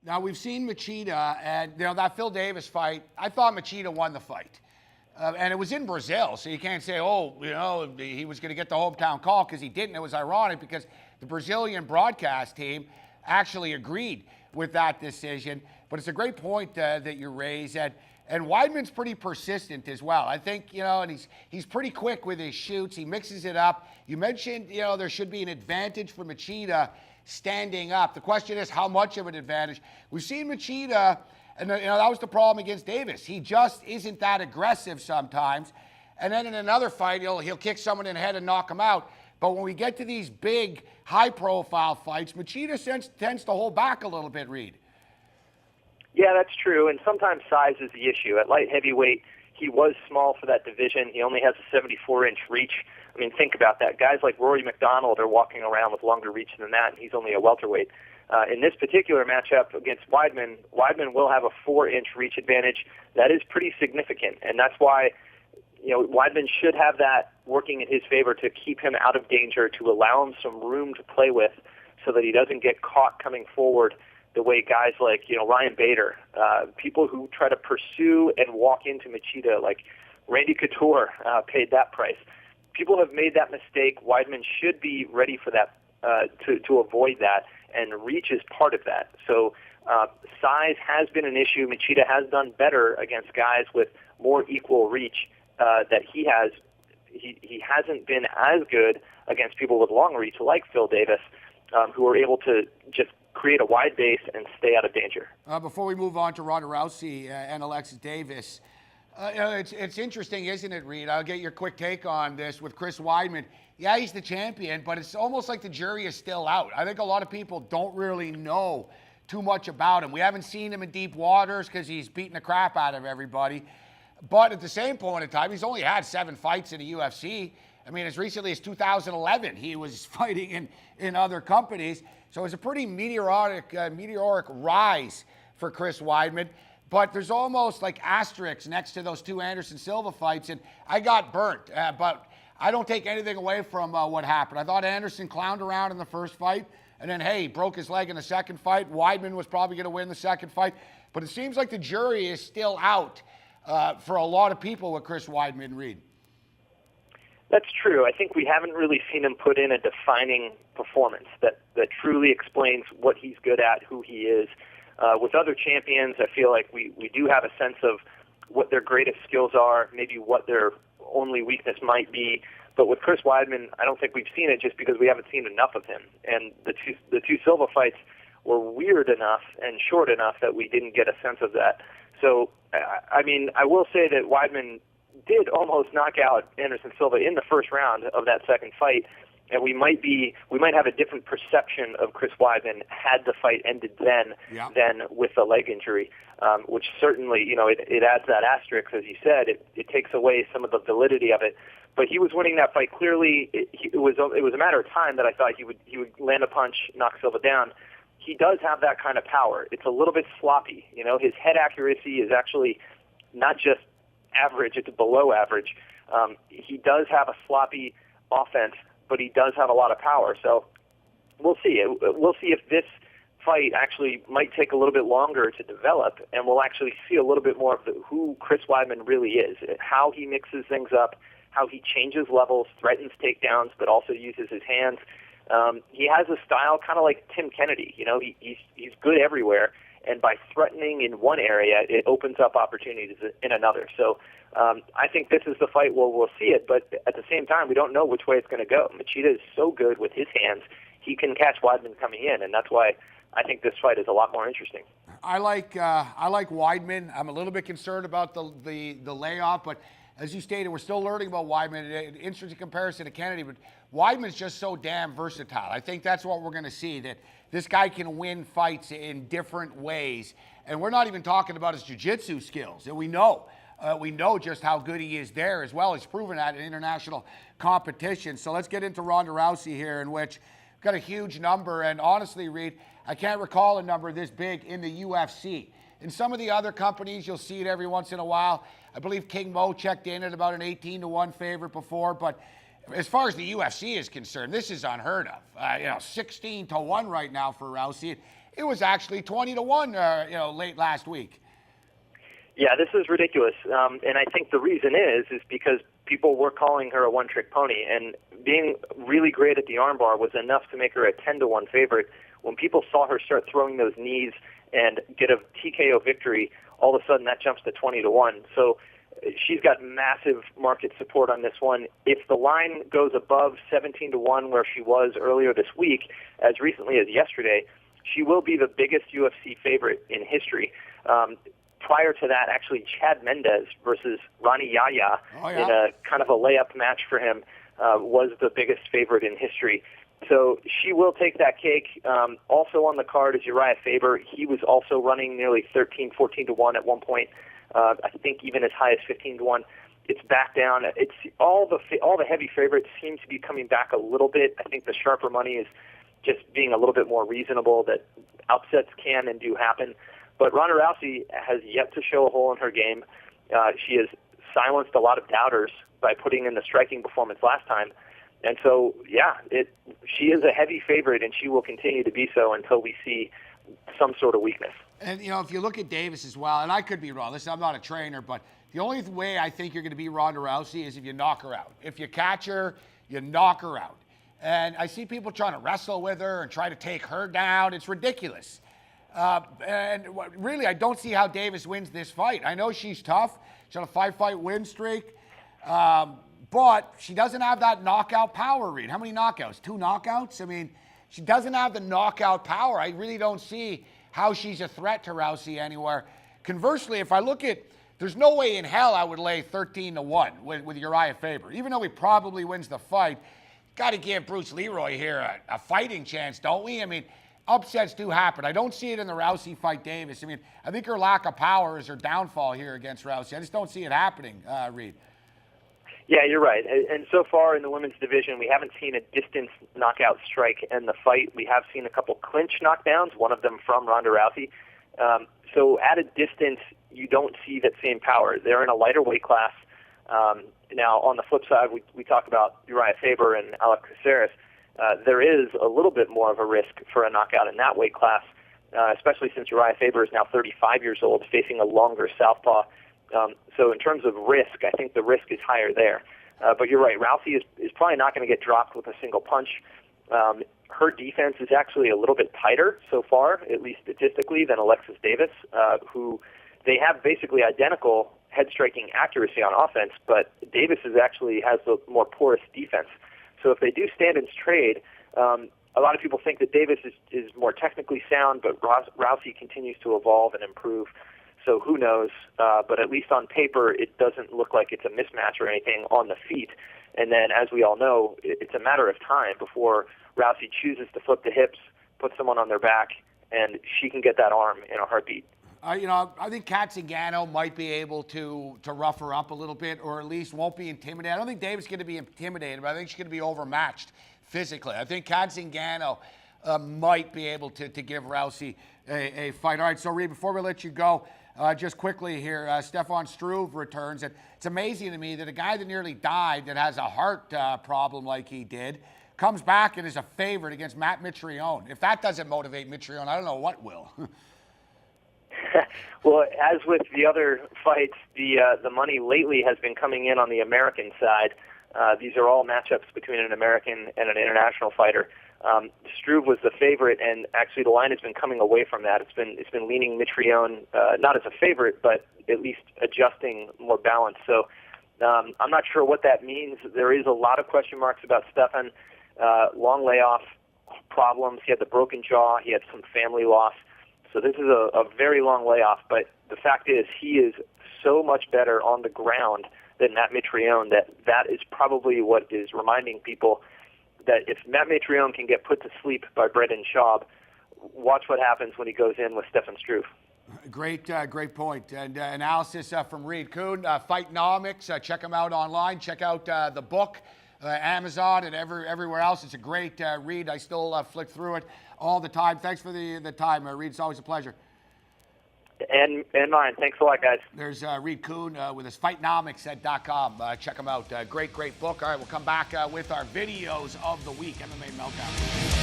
Now, we've seen Machida, and that Phil Davis fight, I thought Machida won the fight. And it was in Brazil, so you can't say, he was going to get the hometown call, because he didn't. It was ironic because the Brazilian broadcast team actually agreed with that decision. But it's a great point that you raise. And Weidman's pretty persistent as well. I think, and he's pretty quick with his shoots. He mixes it up. You mentioned, there should be an advantage for Machida standing up. The question is, how much of an advantage? We've seen Machida, and that was the problem against Davis. He just isn't that aggressive sometimes. And then in another fight, he'll kick someone in the head and knock him out. But when we get to these big, high-profile fights, Machida tends to hold back a little bit, Reed. Yeah, that's true, and sometimes size is the issue. At light heavyweight, he was small for that division. He only has a 74-inch reach. I mean, think about that. Guys like Rory McDonald are walking around with longer reach than that, and he's only a welterweight. In this particular matchup against Weidman, Weidman will have a 4-inch reach advantage. That is pretty significant, and that's why Weidman should have that working in his favor to keep him out of danger, to allow him some room to play with so that he doesn't get caught coming forward the way guys like, Ryan Bader, people who try to pursue and walk into Machida, like Randy Couture paid that price. People have made that mistake. Weidman should be ready for that, to avoid that, and reach is part of that. So size has been an issue. Machida has done better against guys with more equal reach that he has. He hasn't been as good against people with long reach like Phil Davis, who are able to just create a wide base and stay out of danger. Before we move on to Ronda Rousey and Alexis Davis, it's interesting, isn't it, Reed? I'll get your quick take on this with Chris Weidman. Yeah, he's the champion, but it's almost like the jury is still out. I think a lot of people don't really know too much about him. We haven't seen him in deep waters because he's beating the crap out of everybody. But at the same point in time, he's only had 7 fights in the UFC. I mean, as recently as 2011, he was fighting in other companies. So it's a pretty meteoric rise for Chris Weidman. But there's almost like asterisks next to those 2 Anderson Silva fights. And I got burnt, but I don't take anything away from what happened. I thought Anderson clowned around in the first fight. And then, he broke his leg in the second fight. Weidman was probably going to win the second fight. But it seems like the jury is still out for a lot of people with Chris Weidman, Reed. That's true. I think we haven't really seen him put in a defining performance that truly explains what he's good at, who he is. With other champions, I feel like we do have a sense of what their greatest skills are, maybe what their only weakness might be. But with Chris Weidman, I don't think we've seen it just because we haven't seen enough of him. And the two Silva fights were weird enough and short enough that we didn't get a sense of that. So, I will say that Weidman did almost knock out Anderson Silva in the first round of that second fight, and we might have a different perception of Chris Weidman had the fight ended then than with the leg injury, which certainly it adds that asterisk, as you said. It takes away some of the validity of it. But he was winning that fight clearly. It was a matter of time that I thought he would land a punch, knock Silva down. He does have that kind of power. It's a little bit sloppy. His head accuracy is actually not just average, it's below average. He does have a sloppy offense, but he does have a lot of power. So we'll see. We'll see if this fight actually might take a little bit longer to develop, and we'll actually see a little bit more of who Chris Weidman really is, how he mixes things up, how he changes levels, threatens takedowns, but also uses his hands. He has a style kind of like Tim Kennedy. He's good everywhere. And by threatening in one area, it opens up opportunities in another. So I think this is the fight where we'll see it, but at the same time, we don't know which way it's going to go. Machida is so good with his hands, he can catch Weidman coming in, and that's why I think this fight is a lot more interesting. I like Weidman. I'm a little bit concerned about the layoff, but as you stated, we're still learning about Weidman. An interesting comparison to Kennedy, but Weidman's just so damn versatile. I think that's what we're going to see, that this guy can win fights in different ways. And we're not even talking about his jiu-jitsu skills. And we know just how good he is there as well. He's proven that in international competition. So let's get into Ronda Rousey here, in which we've got a huge number. And honestly, Reed, I can't recall a number this big in the UFC. In some of the other companies, you'll see it every once in a while. I believe King Mo checked in at about an 18-1 favorite before, but as far as the UFC is concerned, this is unheard of. 16-1 right now for Rousey. it was actually 20-1, late last week. Yeah, this is ridiculous. And I think the reason is because people were calling her a one-trick pony, and being really great at the armbar was enough to make her a 10-1 favorite. When people saw her start throwing those knees and get a TKO victory, all of a sudden that jumps to 20-1. So she's got massive market support on this one. If the line goes above 17-1, where she was earlier this week, as recently as yesterday, she will be the biggest UFC favorite in history. Prior to that, actually, Chad Mendes versus Rani Yahya in a kind of a layup match for him was the biggest favorite in history. So she will take that cake. Also on the card is Uriah Faber. He was also running nearly 13, 14-1 at one point. I think even as high as 15-1. It's back down. It's all the heavy favorites seem to be coming back a little bit. I think the sharper money is just being a little bit more reasonable that upsets can and do happen. But Ronda Rousey has yet to show a hole in her game. She has silenced a lot of doubters by putting in the striking performance last time. And so, yeah, she is a heavy favorite, and she will continue to be so until we see some sort of weakness. And, if you look at Davis as well, and I could be wrong. Listen, I'm not a trainer, but the only way I think you're going to beat Ronda Rousey is if you knock her out. If you catch her, you knock her out. And I see people trying to wrestle with her and try to take her down. It's ridiculous. Really, I don't see how Davis wins this fight. I know she's tough. She's on a 5-fight win streak. But she doesn't have that knockout power, Reed. How many knockouts? 2 knockouts? I mean, she doesn't have the knockout power. I really don't see how she's a threat to Rousey anywhere. Conversely, if I look at, there's no way in hell I would lay 13-1 with Uriah Faber. Even though he probably wins the fight, got to give Bruce Leroy here a fighting chance, don't we? I mean, upsets do happen. I don't see it in the Rousey fight, Davis. I mean, I think her lack of power is her downfall here against Rousey. I just don't see it happening, Reed. Yeah, you're right. And so far in the women's division, we haven't seen a distance knockout strike in the fight. We have seen a couple clinch knockdowns, one of them from Ronda Rousey. So at a distance, you don't see that same power. They're in a lighter weight class. Now, on the flip side, we talk about Uriah Faber and Alex Caceres. There is a little bit more of a risk for a knockout in that weight class, especially since Uriah Faber is now 35 years old, facing a longer southpaw. So in terms of risk, I think the risk is higher there. But you're right, Rousey is probably not going to get dropped with a single punch. Her defense is actually a little bit tighter so far, at least statistically, than Alexis Davis, who they have basically identical head-striking accuracy on offense, but Davis actually has the more porous defense. So if they do stand and trade, a lot of people think that Davis is more technically sound, but Rousey continues to evolve and improve. So who knows? But at least on paper, it doesn't look like it's a mismatch or anything on the feet. And then, as we all know, it's a matter of time before Rousey chooses to flip the hips, put someone on their back, and she can get that arm in a heartbeat. I think Kat Zingano might be able to rough her up a little bit, or at least won't be intimidated. I don't think Davis is going to be intimidated, but I think she's going to be overmatched physically. I think Kat Zingano might be able to give Rousey a fight. All right, so Reed, before we let you go, just quickly here, Stefan Struve returns. It's amazing to me that a guy that nearly died, that has a heart problem like he did, comes back and is a favorite against Matt Mitrione. If that doesn't motivate Mitrione, I don't know what will. Well, as with the other fights, the money lately has been coming in on the American side. These are all matchups between an American and an international fighter. Struve was the favorite, and actually the line has been coming away from that. It's been leaning Mitrione not as a favorite, but at least adjusting more balance. So I'm not sure what that means. There is a lot of question marks about Stefan. Long layoff problems. He had the broken jaw. He had some family loss. So this is a very long layoff, but the fact is he is so much better on the ground than Matt Mitrione that is probably what is reminding people that if Matt Mitrione can get put to sleep by Brendan Schaub, watch what happens when he goes in with Stefan Struve. Great point. And analysis from Reed Kuhn. Fightnomics, check him out online. Check out the book, Amazon and everywhere else. It's a great read. I still flick through it all the time. Thanks for the time, Reed. It's always a pleasure. And mine. Thanks a lot, guys. There's Reed Kuhn with his Fightnomics.com. Check him out. Great book. All right, we'll come back with our videos of the week. MMA Meltdown.